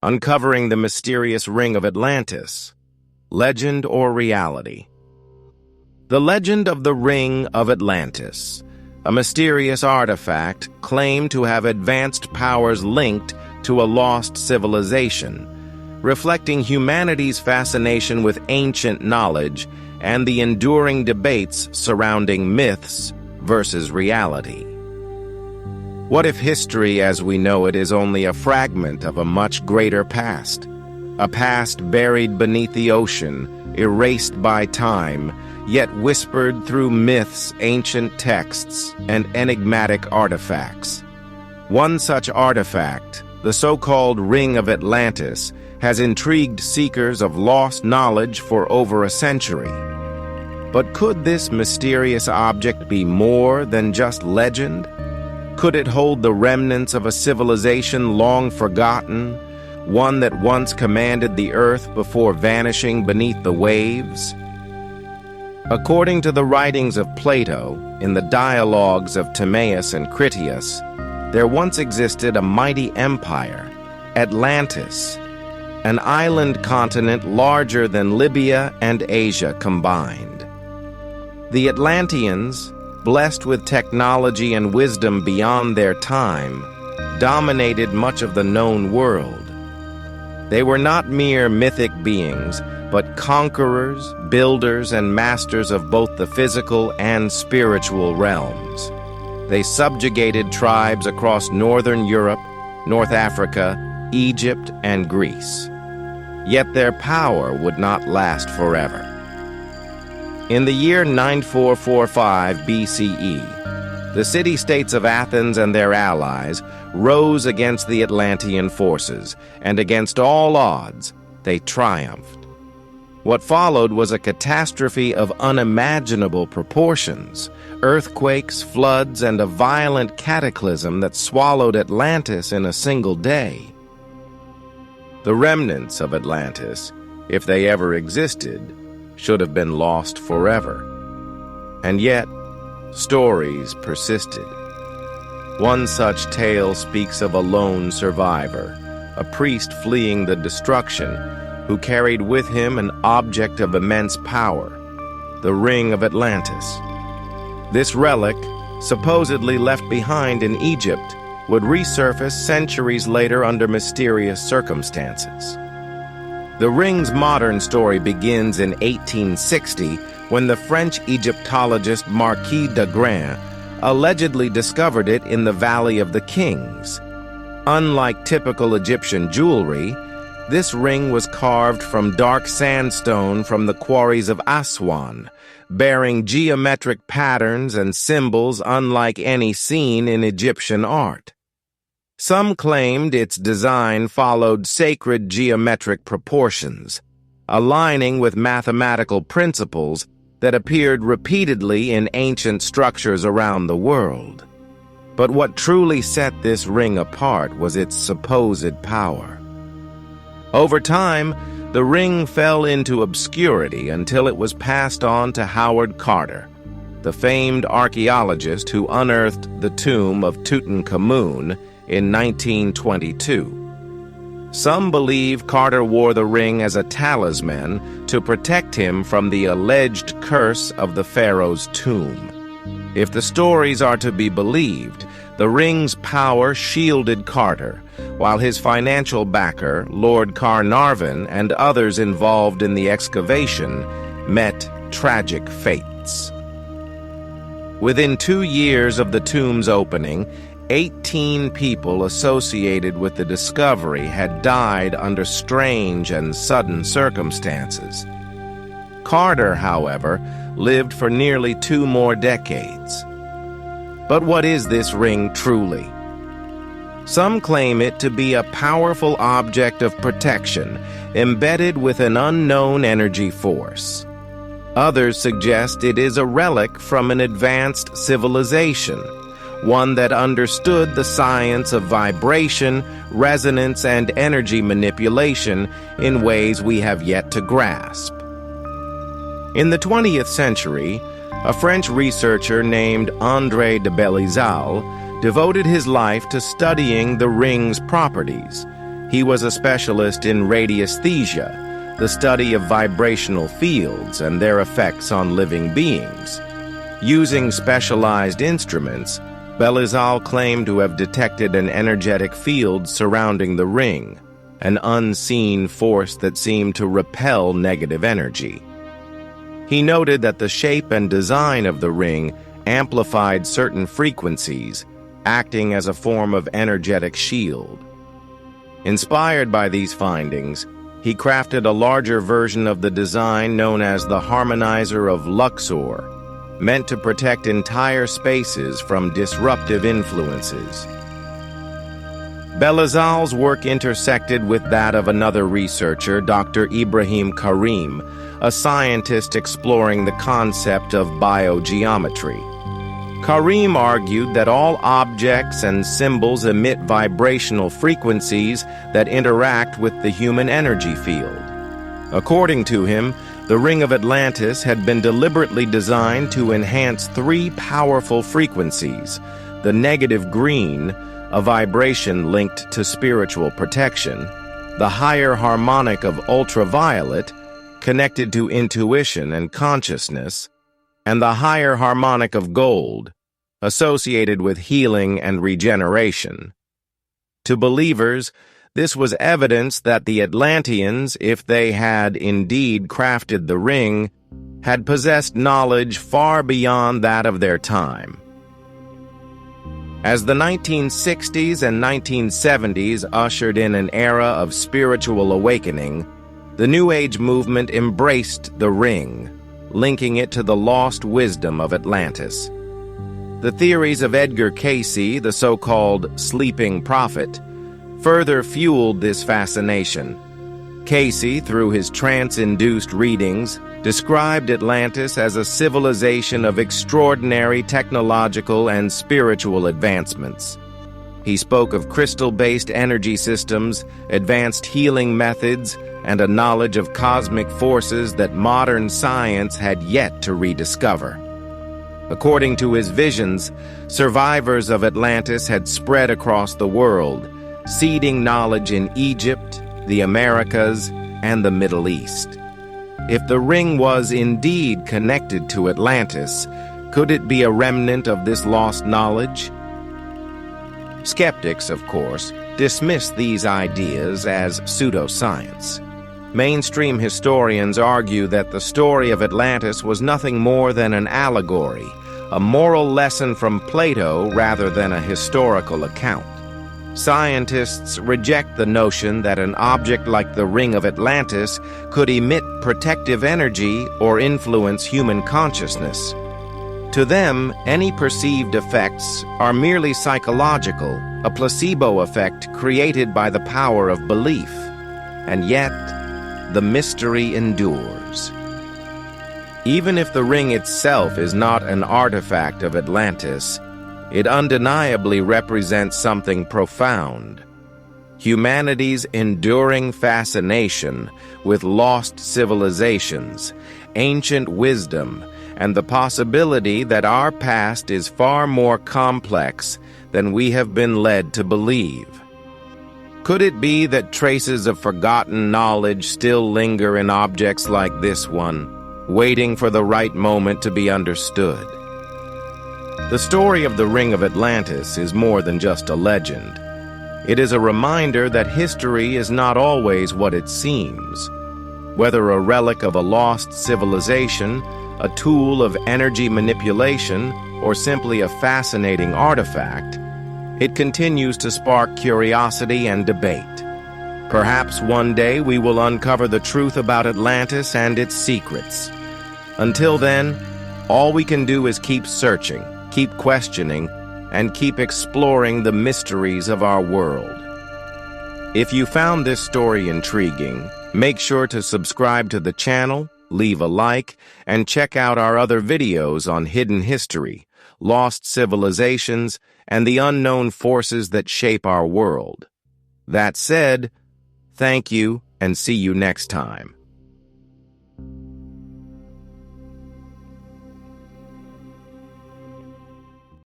uncovering the mysterious Ring of Atlantis. Legend or reality? The legend of the Ring of Atlantis, a mysterious artifact claimed to have advanced powers linked to a lost civilization, reflecting humanity's fascination with ancient knowledge and the enduring debates surrounding myths versus reality. What if history as we know it is only a fragment of a much greater past? A past buried beneath the ocean, erased by time, yet whispered through myths, ancient texts, and enigmatic artifacts. One such artifact, the so-called Ring of Atlantis, has intrigued seekers of lost knowledge for over a century. But could this mysterious object be more than just legend? Could it hold the remnants of a civilization long forgotten, one that once commanded the earth before vanishing beneath the waves? According to the writings of Plato, in the dialogues of Timaeus and Critias, there once existed a mighty empire, Atlantis, an island continent larger than Libya and Asia combined. The Atlanteans, blessed with technology and wisdom beyond their time, dominated much of the known world. They were not mere mythic beings, but conquerors, builders, and masters of both the physical and spiritual realms. They subjugated tribes across northern Europe, North Africa, Egypt, and Greece. Yet their power would not last forever. In the year 9445 BCE, the city-states of Athens and their allies rose against the Atlantean forces, and against all odds, they triumphed. What followed was a catastrophe of unimaginable proportions, earthquakes, floods, and a violent cataclysm that swallowed Atlantis in a single day. The remnants of Atlantis, if they ever existed, should have been lost forever. And yet, stories persisted. One such tale speaks of a lone survivor, a priest fleeing the destruction, who carried with him an object of immense power, the Ring of Atlantis. This relic, supposedly left behind in Egypt, would resurface centuries later under mysterious circumstances. The ring's modern story begins in 1860 when the French Egyptologist Marquis de Grain allegedly discovered it in the Valley of the Kings. Unlike typical Egyptian jewelry, this ring was carved from dark sandstone from the quarries of Aswan, bearing geometric patterns and symbols unlike any seen in Egyptian art. Some claimed its design followed sacred geometric proportions, aligning with mathematical principles that appeared repeatedly in ancient structures around the world. But what truly set this ring apart was its supposed power. Over time, the ring fell into obscurity until it was passed on to Howard Carter, the famed archaeologist who unearthed the tomb of Tutankhamun in 1922. Some believe Carter wore the ring as a talisman to protect him from the alleged curse of the pharaoh's tomb. If the stories are to be believed, the ring's power shielded Carter, while his financial backer, Lord Carnarvon, and others involved in the excavation met tragic fates. Within 2 years of the tomb's opening, 18 people associated with the discovery had died under strange and sudden circumstances. Carter, however, lived for nearly 2 more decades. But what is this ring truly? Some claim it to be a powerful object of protection, embedded with an unknown energy force. Others suggest it is a relic from an advanced civilization, one that understood the science of vibration, resonance, and energy manipulation in ways we have yet to grasp. In the 20th century, a French researcher named André de Belizal devoted his life to studying the ring's properties, He was a specialist in radiesthesia, the study of vibrational fields and their effects on living beings. Using specialized instruments, Belizal claimed to have detected an energetic field surrounding the ring, an unseen force that seemed to repel negative energy. He noted that the shape and design of the ring amplified certain frequencies, acting as a form of energetic shield. Inspired by these findings, he crafted a larger version of the design known as the Harmonizer of Luxor, meant to protect entire spaces from disruptive influences. Belizal's work intersected with that of another researcher, Dr. Ibrahim Karim, a scientist exploring the concept of biogeometry. Karim argued that all objects and symbols emit vibrational frequencies that interact with the human energy field. According to him, the Ring of Atlantis had been deliberately designed to enhance three powerful frequencies: the negative green, a vibration linked to spiritual protection; the higher harmonic of ultraviolet, connected to intuition and consciousness; and the higher harmonic of gold, associated with healing and regeneration. To believers, this was evidence that the Atlanteans, if they had indeed crafted the ring, had possessed knowledge far beyond that of their time. As the 1960s and 1970s ushered in an era of spiritual awakening, the New Age movement embraced the ring, linking it to the lost wisdom of Atlantis. The theories of Edgar Cayce, the so-called sleeping prophet, further fueled this fascination. Cayce, through his trance-induced readings, described Atlantis as a civilization of extraordinary technological and spiritual advancements. He spoke of crystal-based energy systems, advanced healing methods, and a knowledge of cosmic forces that modern science had yet to rediscover. According to his visions, survivors of Atlantis had spread across the world, seeding knowledge in Egypt, the Americas, and the Middle East. If the ring was indeed connected to Atlantis, could it be a remnant of this lost knowledge? Skeptics, of course, dismiss these ideas as pseudoscience. Mainstream historians argue that the story of Atlantis was nothing more than an allegory, a moral lesson from Plato rather than a historical account. Scientists reject the notion that an object like the Ring of Atlantis could emit protective energy or influence human consciousness. To them, any perceived effects are merely psychological, a placebo effect created by the power of belief. And yet, the mystery endures. Even if the ring itself is not an artifact of Atlantis, it undeniably represents something profound. Humanity's enduring fascination with lost civilizations, ancient wisdom, and the possibility that our past is far more complex than we have been led to believe. Could it be that traces of forgotten knowledge still linger in objects like this one, waiting for the right moment to be understood? The story of the Ring of Atlantis is more than just a legend. It is a reminder that history is not always what it seems. Whether a relic of a lost civilization, a tool of energy manipulation, or simply a fascinating artifact, it continues to spark curiosity and debate. Perhaps one day we will uncover the truth about Atlantis and its secrets. Until then, all we can do is keep searching, keep questioning, and keep exploring the mysteries of our world. If you found this story intriguing, make sure to subscribe to the channel, leave a like, and check out our other videos on hidden history, lost civilizations, and the unknown forces that shape our world. That said, thank you and see you next time.